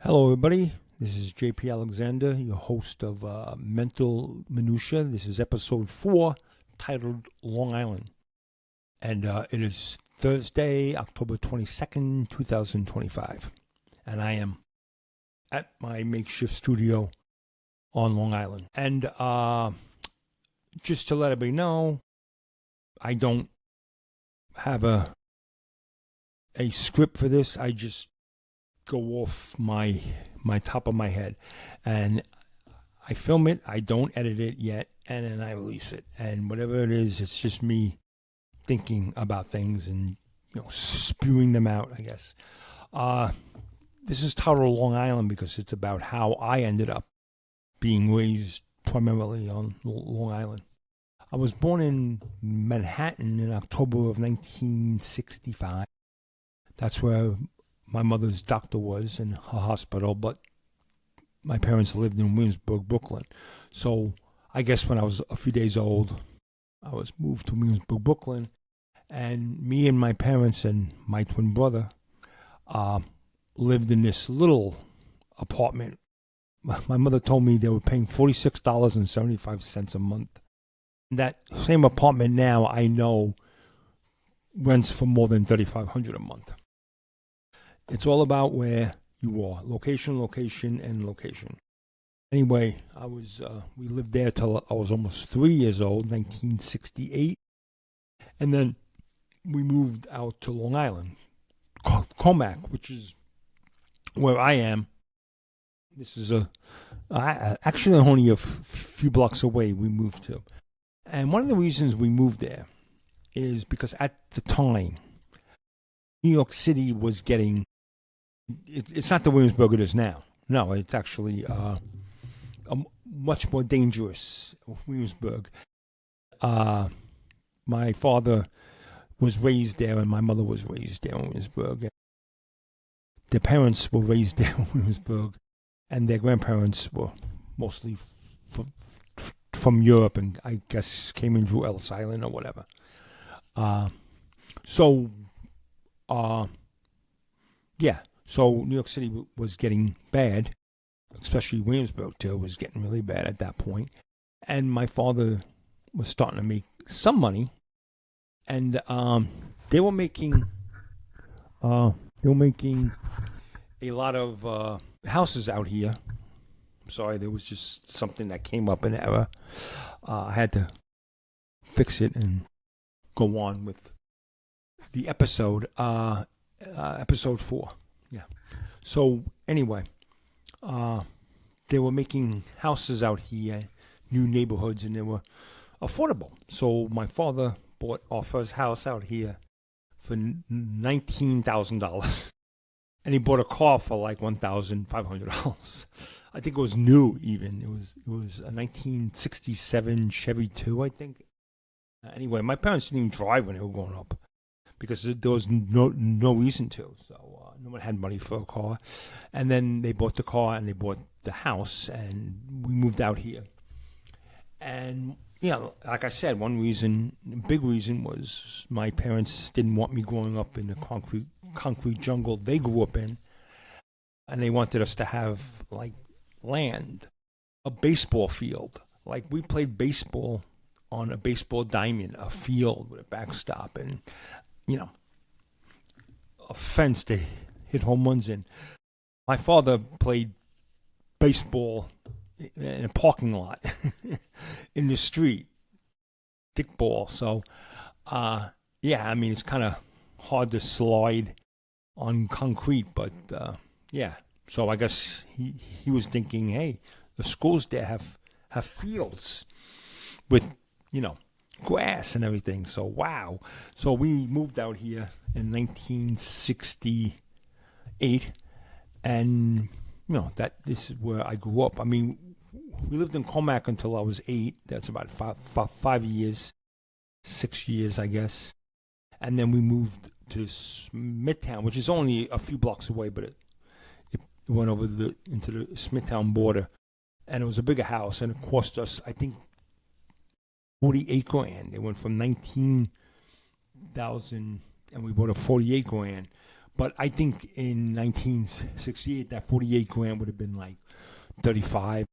Hello, everybody. This is JP Alexander, your host of Mental Minutia. This is episode 4, titled Long Island. And it is Thursday, October 22nd, 2025. And I am at my makeshift studio on Long Island. And just to let everybody know, I don't have a script for this. I just go off my top of my head, and I film it. I don't edit it yet, and then I release it. And whatever it is, it's just me thinking about things and spewing them out, I guess. This is titled Long Island because it's about how I ended up being raised primarily on Long Island. I was born in Manhattan in October of 1965. That's where my mother's doctor was in her hospital, but my parents lived in Williamsburg, Brooklyn. So I guess when I was a few days old, I was moved to Williamsburg, Brooklyn, and me and my parents and my twin brother lived in this little apartment. My mother told me they were paying $46.75 a month. That same apartment now, I know, rents for more than $3,500 a month. It's all about where you are. Location, location, and location. Anyway, we lived there till I was almost 3 years old, 1968. And then we moved out to Long Island, Comac, which is where I am. This is actually only a few blocks away we moved to. And one of the reasons we moved there is because at the time, New York City was getting... It's not the Williamsburg it is now. No, it's actually a much more dangerous Williamsburg. My father was raised there, and my mother was raised there in Williamsburg. Their parents were raised there in Williamsburg, and their grandparents were mostly from Europe, and I guess came in through Ellis Island or whatever. So New York City was getting bad, especially Williamsburg too was getting really bad at that point. And my father was starting to make some money, and they were making a lot of houses out here. Sorry, there was just something that came up in error. I had to fix it and go on with the episode. Episode 4. Yeah. So anyway, they were making houses out here, new neighborhoods, and they were affordable. So my father bought our first house out here for $19,000, and he bought a car for like $1,500. I think it was new even. It was a 1967 Chevy 2, I think. Anyway, my parents didn't even drive when they were growing up, because there was no reason to. So no one had money for a car. And then they bought the car and they bought the house, and we moved out here. And, like I said, big reason was my parents didn't want me growing up in the concrete jungle they grew up in. And they wanted us to have, like, land, a baseball field. Like, we played baseball on a baseball diamond, a field with a backstop, and a fence to hit home runs in. My father played baseball in a parking lot in the street, dick ball. So, it's kind of hard to slide on concrete, but So I guess he was thinking, hey, the schools there have fields with grass and everything. So wow. So we moved out here in 1968, and this is where I grew up. I mean, we lived in Comac until I was 8. That's about 5 years, 6 years, I guess. And then we moved to Midtown, which is only a few blocks away, but it went over into the Smithtown border, and it was a bigger house, and it cost us, I think, $48,000. It went from $19,000, and we bought a $48,000. But I think in 1968, that 48 grand would have been like 35,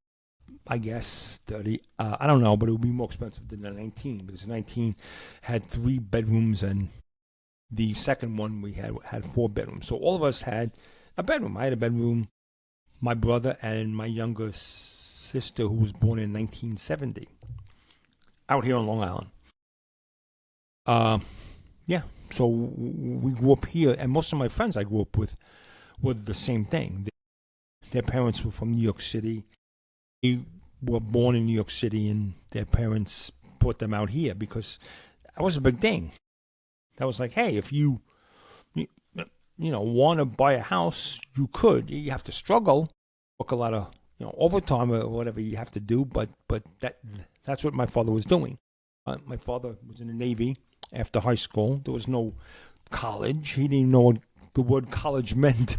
I guess, 30. I don't know, but it would be more expensive than the 19 because 19 had 3 bedrooms and the second one we had 4 bedrooms. So all of us had a bedroom. I had a bedroom, my brother and my younger sister, who was born in 1970, out here on Long Island. Yeah, so we grew up here, and most of my friends I grew up with were the same thing. Their parents were from New York City. They were born in New York City, and their parents brought them out here because that was a big thing. That was like, hey, if you want to buy a house, you could. You have to struggle, work a lot of overtime or whatever you have to do. But that's what my father was doing. My father was in the Navy after high school. There was no college. He didn't even know what the word college meant.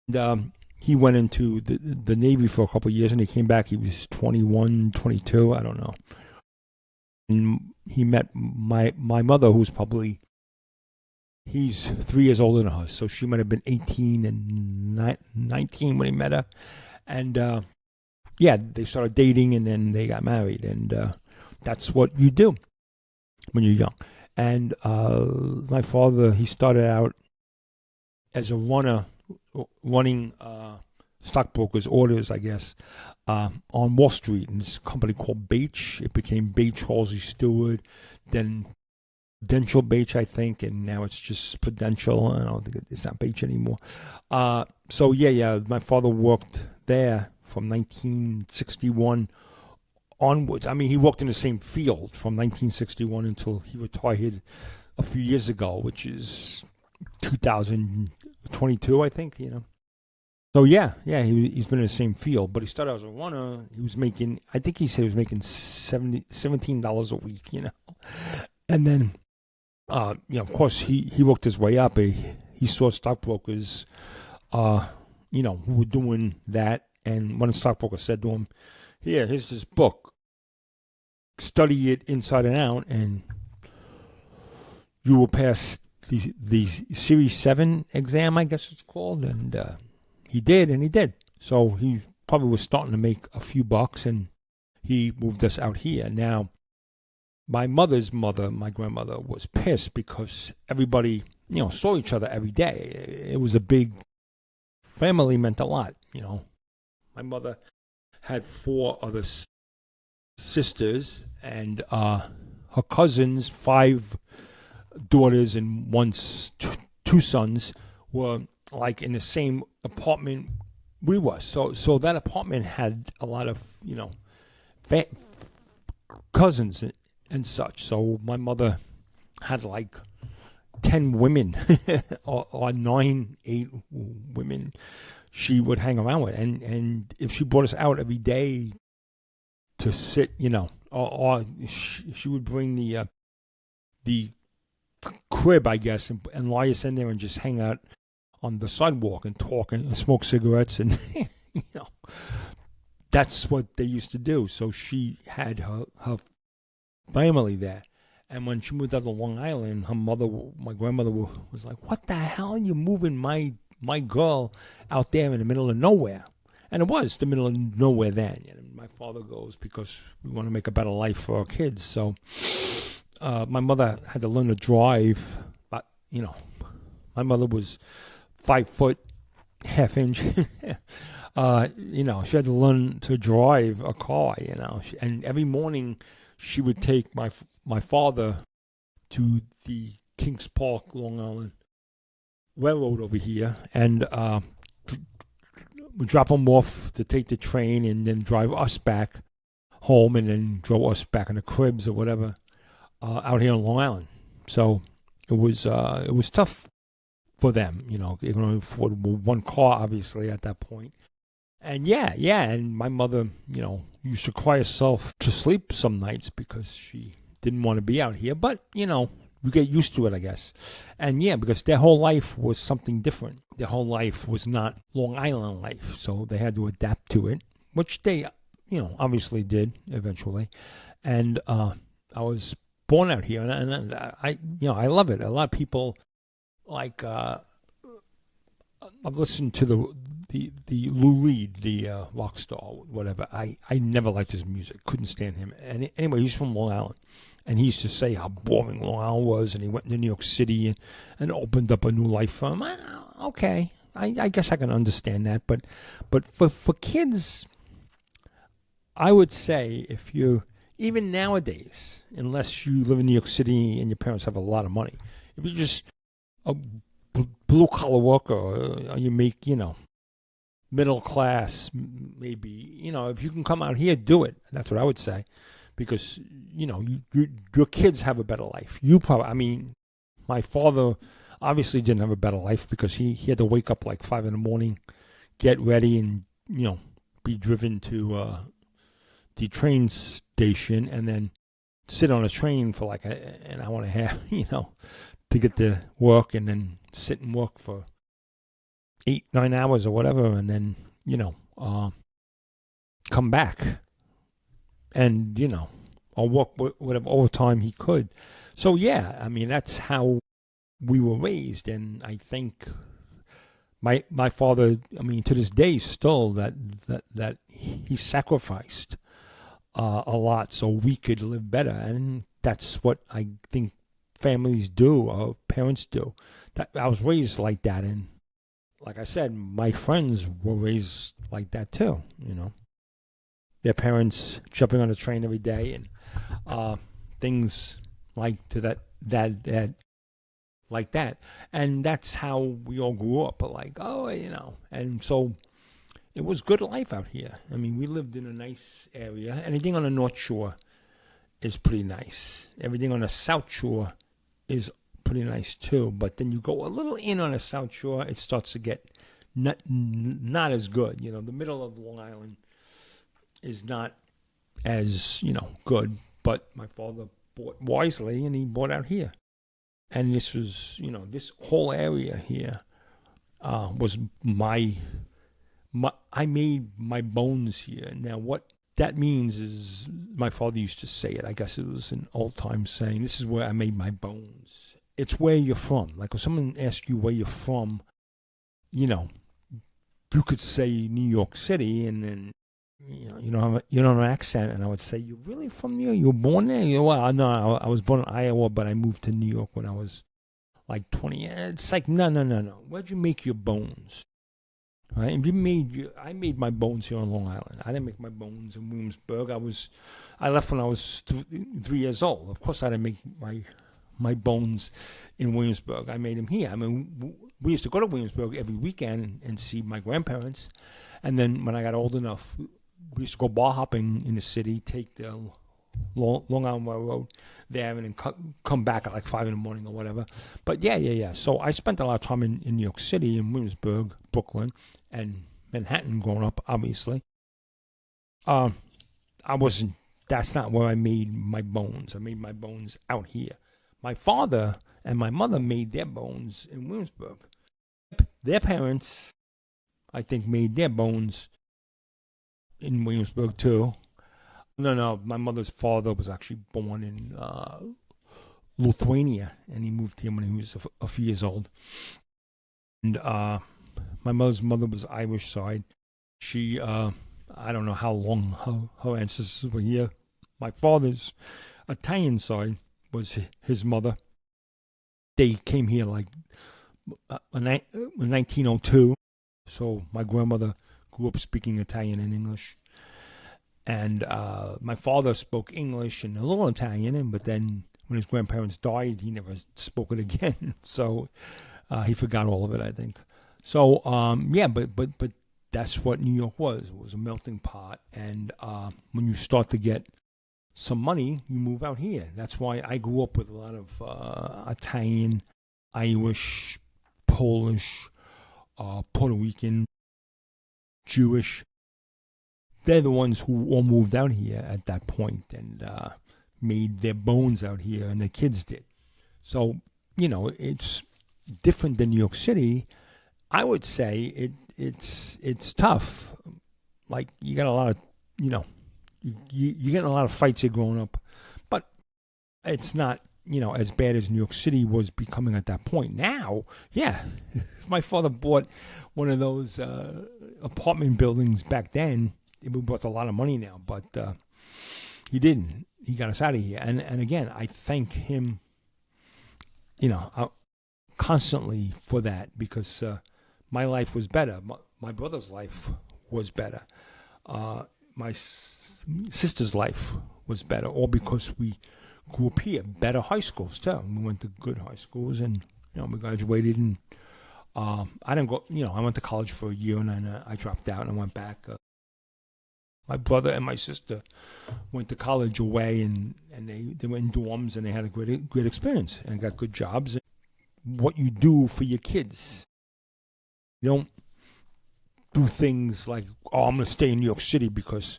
And he went into the Navy for a couple of years, and he came back. He was 21, 22, I don't know. And he met my mother, who's probably, he's 3 years older than us, so she might have been 18 and 19 when he met her. And yeah, they started dating, and then they got married, and that's what you do when you're young. And my father, he started out as a running stockbrokers orders, I guess, on Wall Street in this company called Bache. It became Bache Halsey Stewart, then Prudential Bache, I think, and now it's just Prudential. I don't think it's not Bache anymore. So yeah, my father worked there from 1961 onwards. I mean, he worked in the same field from 1961 until he retired a few years ago, which is 2022, I think, So yeah, he's been in the same field, but he started as a runner. He was making, I think he said he was making $17 a week, And then, of course, he worked his way up. He saw stockbrokers, who were doing that. And one stockbroker said to him, here's this book. Study it inside and out, and you will pass the Series 7 exam, I guess it's called. And he did. So he probably was starting to make a few bucks, and he moved us out here. Now, my mother's mother, my grandmother, was pissed because everybody, saw each other every day. It was a big family, meant a lot, My mother had 4 other sisters, and her cousins, 5 daughters and 2 sons, were like in the same apartment we were. So that apartment had a lot of, cousins and such. So my mother had like 10 women or 9, 8 women she would hang around with. And if she brought us out every day to sit, or she would bring the crib, I guess, and lie us in there and just hang out on the sidewalk and talk and smoke cigarettes, and that's what they used to do. So she had her family there, and when she moved out to Long Island, my grandmother was like, "What the hell are you moving my girl out there in the middle of nowhere?" And it was the middle of nowhere then. My father goes, because we want to make a better life for our kids. So my mother had to learn to drive. But, my mother was 5 foot, half inch. She had to learn to drive a car, And every morning she would take my father to the Kings Park, Long Island Railroad over here, and would drop him off to take the train, and then drive us back home, and then drove us back in the cribs or whatever out here on Long Island. So it was tough for them, they can only afford 1 car, obviously, at that point. And and my mother, used to cry herself to sleep some nights because she didn't want to be out here, but you get used to it, I guess. And because their whole life was something different. Their whole life was not Long Island life, so they had to adapt to it, which they, obviously did eventually. And I was born out here, and I love it. A lot of people, like, I've listened to the Lou Reed, the rock star, whatever. I never liked his music. Couldn't stand him. And anyway, he's from Long Island. And he used to say how boring Long Island was, and he went to New York City and opened up a new life for him. Okay, I guess I can understand that. But for kids, I would say if you, even nowadays, unless you live in New York City and your parents have a lot of money, if you're just a blue collar worker, or you make, middle class, maybe, if you can come out here, do it. That's what I would say, because your kids have a better life. You probably, my father obviously didn't have a better life because he had to wake up like 5 a.m, get ready, and be driven to the train station, and then sit on a train for like an hour and a half, to get to work, and then sit and work for 8-9 hours or whatever, and then come back, and or work whatever overtime he could. So yeah, that's how we were raised, and I think my father, to this day, still that he sacrificed a lot so we could live better, and that's what I think families do, or parents do. That I was raised like that, and like I said, my friends were raised like that too. Their parents jumping on a train every day, and things like to that like that, and that's how we all grew up. Like, and so it was good life out here. We lived in a nice area. Anything on the North Shore is pretty nice. Everything on the South Shore is pretty nice too. But then you go a little in on the South Shore, it starts to get not as good. The middle of Long Island is not as good. But my father bought wisely, and he bought out here. And this was, this whole area here was I made my bones here. Now, what that means is, my father used to say it. I guess it was an old-time saying. This is where I made my bones. It's where you're from. Like, if someone asks you where you're from, you could say New York City, and then you don't have an accent, and I would say, "You're really from New York? You were born there?" Well, no, I was born in Iowa, but I moved to New York when I was like 20. It's like, no. Where'd you make your bones? Right? And I made my bones here on Long Island. I didn't make my bones in Williamsburg. I left when I was 3 years old. Of course, I didn't make my bones in Williamsburg. I made them here. We used to go to Williamsburg every weekend and see my grandparents. And then when I got old enough, we used to go bar hopping in the city, take the Long Island Railroad there, and then come back at like 5 a.m. or whatever. But yeah. So I spent a lot of time in New York City, in Williamsburg, Brooklyn, and Manhattan growing up, obviously. That's not where I made my bones. I made my bones out here. My father and my mother made their bones in Williamsburg. Their parents, I think, made their bones in Williamsburg too. No. My mother's father was actually born in Lithuania, and he moved here when he was a few years old. And my mother's mother was Irish side. She, I don't know how long her ancestors were here. My father's Italian side was his mother. They came here like in 1902. So my grandmother grew up speaking Italian and English. And my father spoke English and a little Italian, but then when his grandparents died, he never spoke it again. So he forgot all of it, I think. So but that's what New York was. It was a melting pot. And when you start to get some money, you move out here. That's why I grew up with a lot of Italian, Irish, Polish, Puerto Rican, Jewish. They're the ones who all moved out here at that point and made their bones out here, and their kids did. So, it's different than New York City. I would say it's tough. Like, you got a lot of, you getting a lot of fights here growing up. But it's not, as bad as New York City was becoming at that point. Now, yeah, if my father bought one of those apartment buildings back then, it would be worth a lot of money now. But he didn't. He got us out of here. And again, I thank him, constantly for that, because my life was better. My brother's life was better. My sister's life was better, all because we grew up here. Better high schools too. We went to good high schools, and we graduated. And I didn't go. I went to college for a year, and then I dropped out and I went back. My brother and my sister went to college away, and they went in dorms, and they had a great experience and got good jobs. And what you do for your kids, you don't do things like, I'm going to stay in New York City because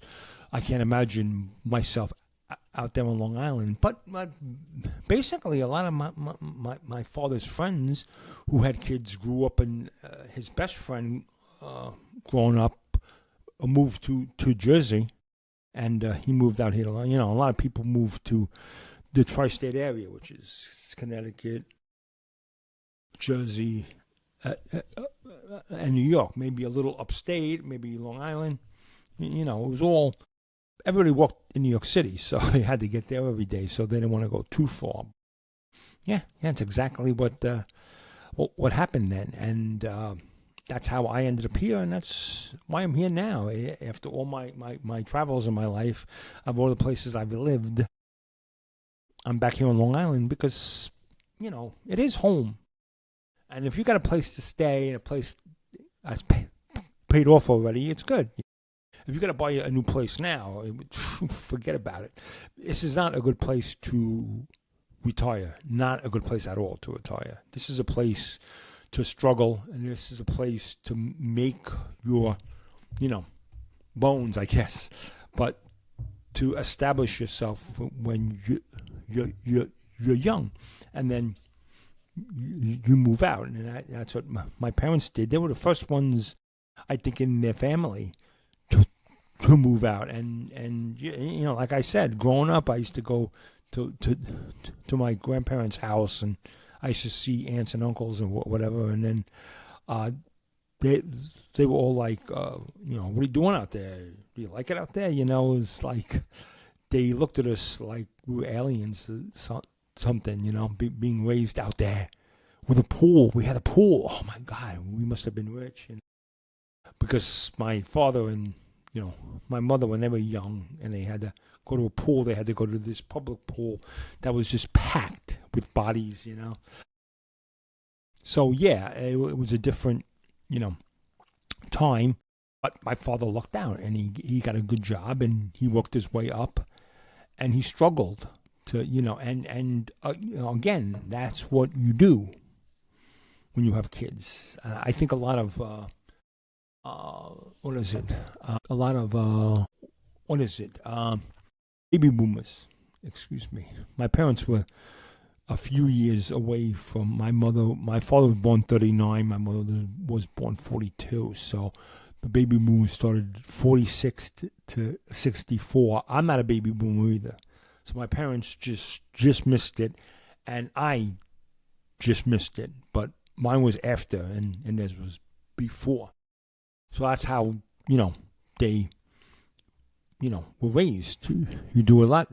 I can't imagine myself out there on Long Island. But basically, a lot of my father's friends who had kids grew up, and his best friend growing up moved to Jersey, and he moved out here. A lot of people moved to the tri-state area, which is Connecticut, Jersey, and New York, maybe a little upstate, maybe Long Island. It was all, everybody worked in New York City, so they had to get there every day, so they didn't want to go too far. Yeah, it's exactly what happened then, and that's how I ended up here, and that's why I'm here now. After all my travels in my life, of all the places I've lived, I'm back here on Long Island because, it is home. And if you got a place to stay and a place that's paid off already, it's good. If you got to buy a new place now, forget about it. This is not a good place to retire. Not a good place at all to retire. This is a place to struggle, and this is a place to make your, bones, I guess. But to establish yourself when you're young, and then you move out, and that's what my parents did. They were the first ones, I think, in their family to move out. And like I said, growing up, I used to go to my grandparents' house, and I used to see aunts and uncles and whatever. And then they were all like, what are you doing out there? Do you like it out there? It was like they looked at us like we were aliens. Something, being raised out there with a pool. We had a pool. Oh my God, we must have been rich. Because my father and my mother, when they were young and they had to go to a pool, they had to go to this public pool that was just packed with bodies. So yeah, it was a different time. But my father lucked out, and he got a good job, and he worked his way up, and he struggled. Again, that's what you do when you have kids. I think a lot of baby boomers. Excuse me. My parents were a few years away from my mother. My father was born 39. My mother was born 42. So the baby boomers started 46 to 64. I'm not a baby boomer either. So my parents just missed it, and I just missed it. But mine was after, and theirs was before. So that's how, they, were raised. You do a lot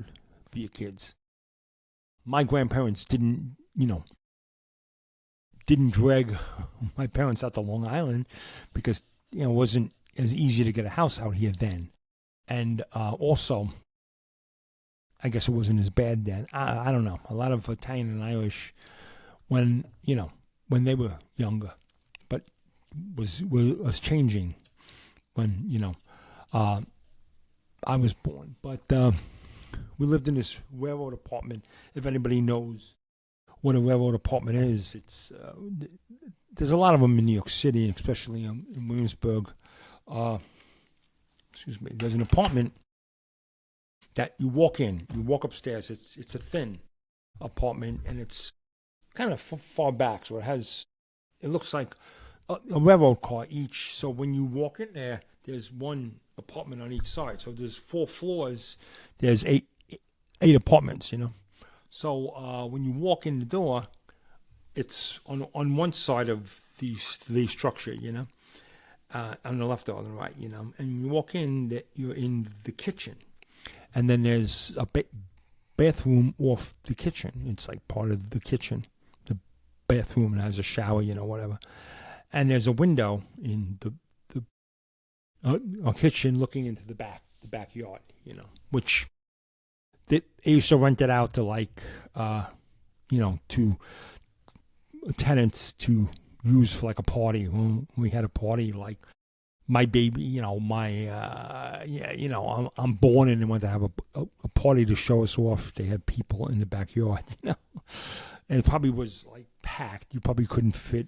for your kids. My grandparents didn't drag my parents out to Long Island because, it wasn't as easy to get a house out here then. And also, I guess it wasn't as bad then. I don't know. A lot of Italian and Irish, when they were younger, but was changing when I was born. But we lived in this railroad apartment. If anybody knows what a railroad apartment is, it's there's a lot of them in New York City, especially in Williamsburg. There's an apartment that you walk upstairs. It's a thin apartment, and it's kind of far back, so it looks like a railroad car each. So when you walk in there, there's one apartment on each side. So there's 4 floors. There's eight apartments. So when you walk in the door, it's on one side of the structure, on the left or on the right, And you walk in, you're in the kitchen, and then there's a bathroom off the kitchen. It's like part of the kitchen. The bathroom has a shower, whatever. And there's a window in the kitchen looking into the backyard, which they used to rent it out to to tenants to use for like a party. When we had a party, like my baby, I'm born and they wanted to have a party to show us off. They had people in the backyard, and it probably was like packed. You probably couldn't fit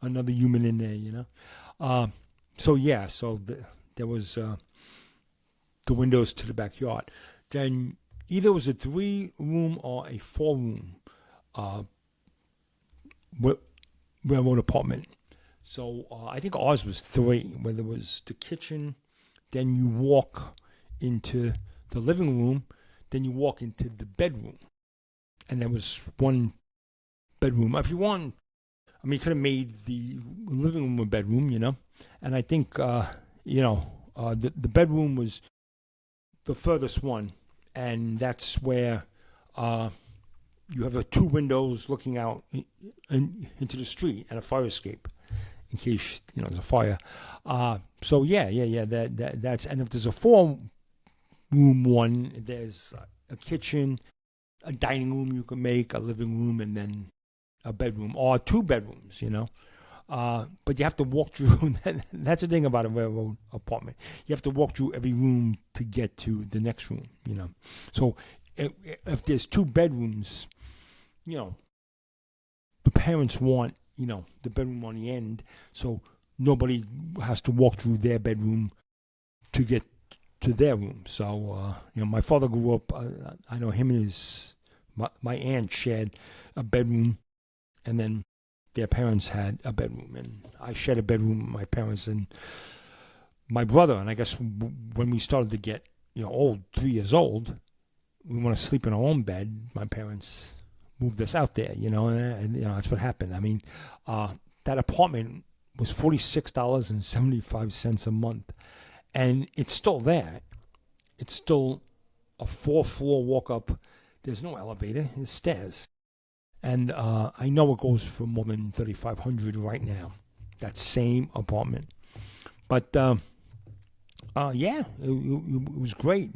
another human in there, So there was the windows to the backyard. Then either it was a 3-room or a 4-room railroad apartment. So I think ours was 3, where there was the kitchen, then you walk into the living room, then you walk into the bedroom. And there was one bedroom. If you want, you could have made the living room a bedroom, And I think, the bedroom was the furthest one. And that's where you have 2 windows looking out into the street and a fire escape in case there's a fire. So that's, and if there's a 4-room one, there's a kitchen, a dining room you can make, a living room, and then a bedroom, or 2 bedrooms. But you have to walk through. That's the thing about a railroad apartment. You have to walk through every room to get to the next room. So if there's 2 bedrooms, the parents want, the bedroom on the end, so nobody has to walk through their bedroom to get to their room. So, my father grew up, I know him and my aunt shared a bedroom, and then their parents had a bedroom, and I shared a bedroom with my parents and my brother. And I guess when we started to get, old, 3 years old, we want to sleep in our own bed. My parents moved us out there, and that's what happened. That apartment was $46.75 a month, and it's still there. It's still a 4-floor walk up. There's no elevator. There's stairs, and I know it goes for more than $3,500 right now. That same apartment, but it was great,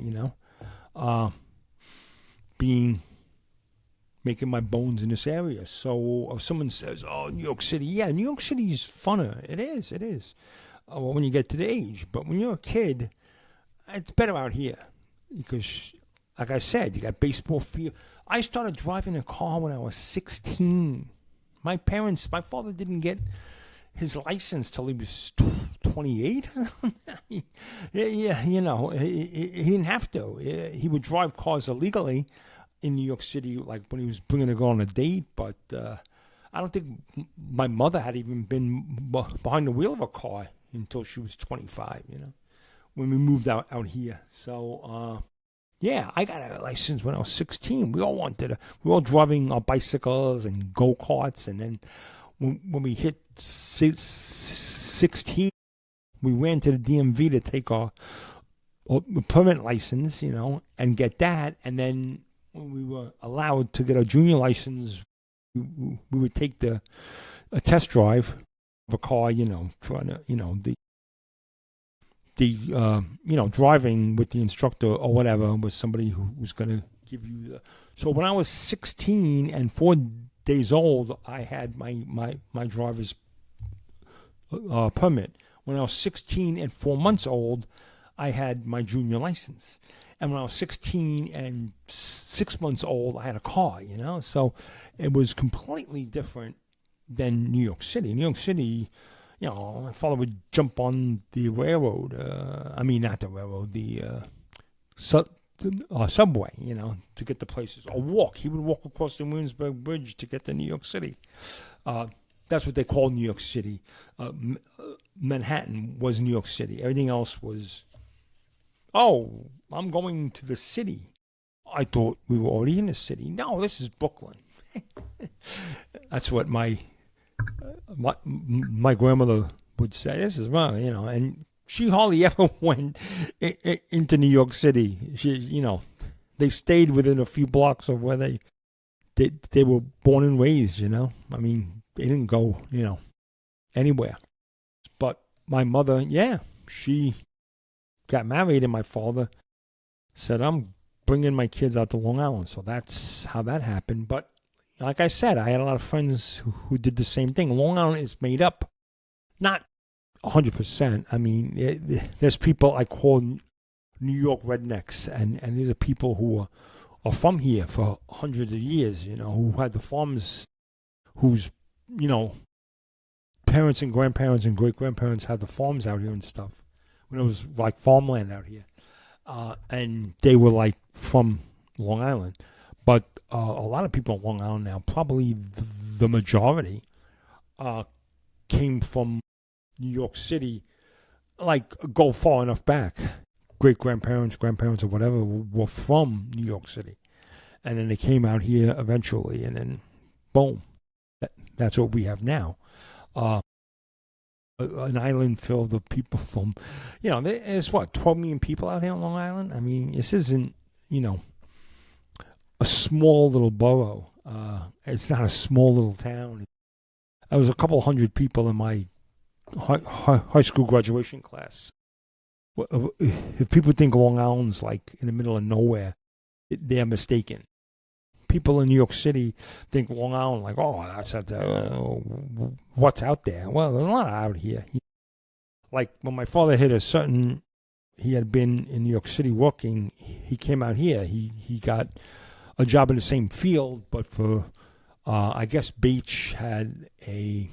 making my bones in this area. So if someone says, "Oh, New York City," yeah, New York City is funner. It is. When you get to the age, but when you're a kid, it's better out here because, like I said, you got baseball field. I started driving a car when I was 16. My father didn't get his license till he was 28. He didn't have to. He would drive cars illegally in New York City, like when he was bringing a girl on a date, but I don't think my mother had even been behind the wheel of a car until she was 25, when we moved out here. So, I got a license when I was 16. We all driving our bicycles and go-karts, and then when we hit 16, we ran to the DMV to take our permanent license, and get that, and then when we were allowed to get a junior license, we would take a test drive of a car, trying to, driving with the instructor or whatever was somebody who was going to give you so when I was 16 and 4 days old, I had my driver's permit. When I was 16 and 4 months old, I had my junior license. And when I was 16 and 6 months old, I had a car, So it was completely different than New York City. New York City, my father would jump on the railroad. Not the railroad, the subway, to get to places. Or walk. He would walk across the Williamsburg Bridge to get to New York City. That's what they call New York City. Manhattan was New York City. Everything else was, I'm going to the city. I thought we were already in the city. No, this is Brooklyn. That's what my grandmother would say. This is, well, and she hardly ever went into New York City. They stayed within a few blocks of where they were born and raised. I mean, they didn't go anywhere. But my mother, yeah, she got married, and my father said, "I'm bringing my kids out to Long Island." So that's how that happened. But like I said, I had a lot of friends who did the same thing. Long Island is made up, not 100%. I mean, there's people I call New York rednecks, and these are people who are from here for hundreds of years, who had the farms, whose, parents and grandparents and great-grandparents had the farms out here and stuff, when it was like farmland out here. And they were like from Long Island. But a lot of people on Long Island now, probably the majority, came from New York City, like go far enough back. Great-grandparents, grandparents, or whatever were from New York City. And then they came out here eventually, and then boom. That's what we have now. An island filled with people from, there's 12 million people out here on Long Island? I mean, this isn't, a small little borough. It's not a small little town. There was a couple hundred people in my high school graduation class. If people think Long Island's like in the middle of nowhere, they're mistaken. People in New York City think Long Island like, oh, that's out there. What's out there? Well, there's a lot out here. Like when my father he had been in New York City working. He came out here. He got a job in the same field, but for I guess Beach had a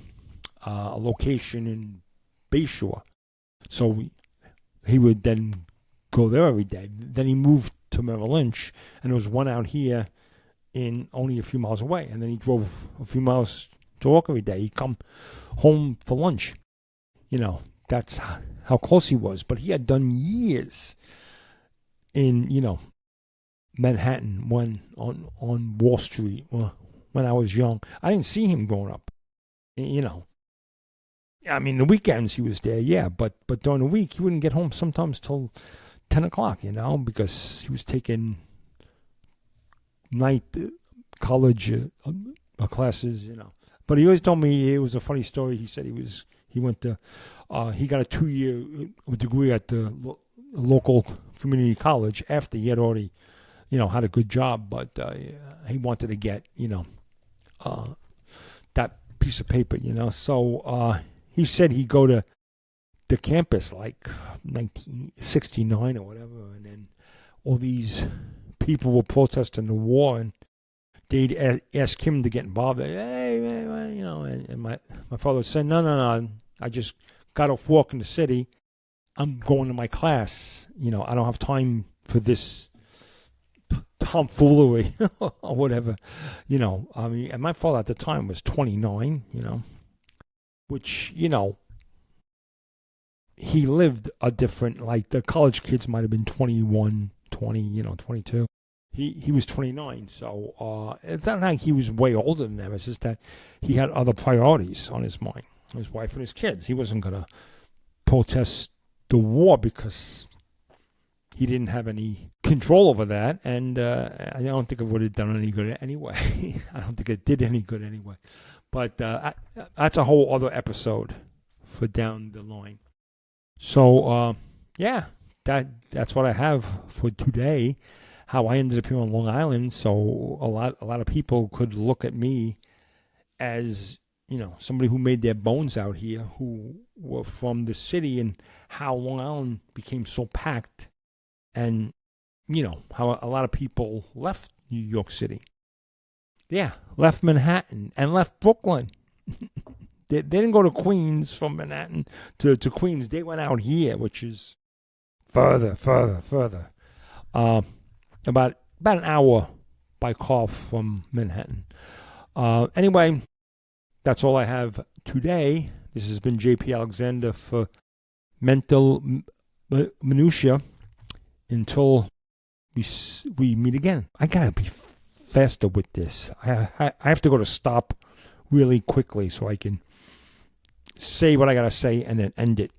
location in Bayshore, so he would then go there every day. Then he moved to Merrill Lynch, and there was one out here in only a few miles away, and then he drove a few miles to work every day. He'd come home for lunch. That's how close he was. But he had done years in, Manhattan, on Wall Street when I was young. I didn't see him growing up. I mean, the weekends he was there, yeah, but during the week he wouldn't get home sometimes till 10 o'clock, because he was taking night college classes, But he always told me, it was a funny story. He said he went to he got a 2-year degree at the local community college after he had already had a good job, but he wanted to get that piece of paper, So he said he'd go to the campus like 1969 or whatever, and then all these people were protesting the war, and they'd ask him to get involved. Hey, man, and my father said, no, I just got off work in the city. I'm going to my class. I don't have time for this tomfoolery or whatever. I mean, and my father at the time was 29, which, he lived a different, like the college kids might have been 21, 20, 22. He was 29, so it's not like he was way older than them. It's just that he had other priorities on his mind, his wife and his kids. He wasn't going to protest the war because he didn't have any control over that, and I don't think it would have done any good anyway. I don't think it did any good anyway. But that's a whole other episode for down the line. So, yeah, that's what I have for today. How I ended up here on Long Island, so a lot of people could look at me as somebody who made their bones out here, who were from the city, and how Long Island became so packed, and how a lot of people left New York City. Yeah, left Manhattan and left Brooklyn. They didn't go to Queens from Manhattan to Queens. They went out here, which is further. About an hour by car from Manhattan. Anyway, that's all I have today. This has been JP Alexander for Mental Minutia. Until we meet again. I gotta be faster with this. I have to go to stop really quickly so I can say what I gotta say and then end it.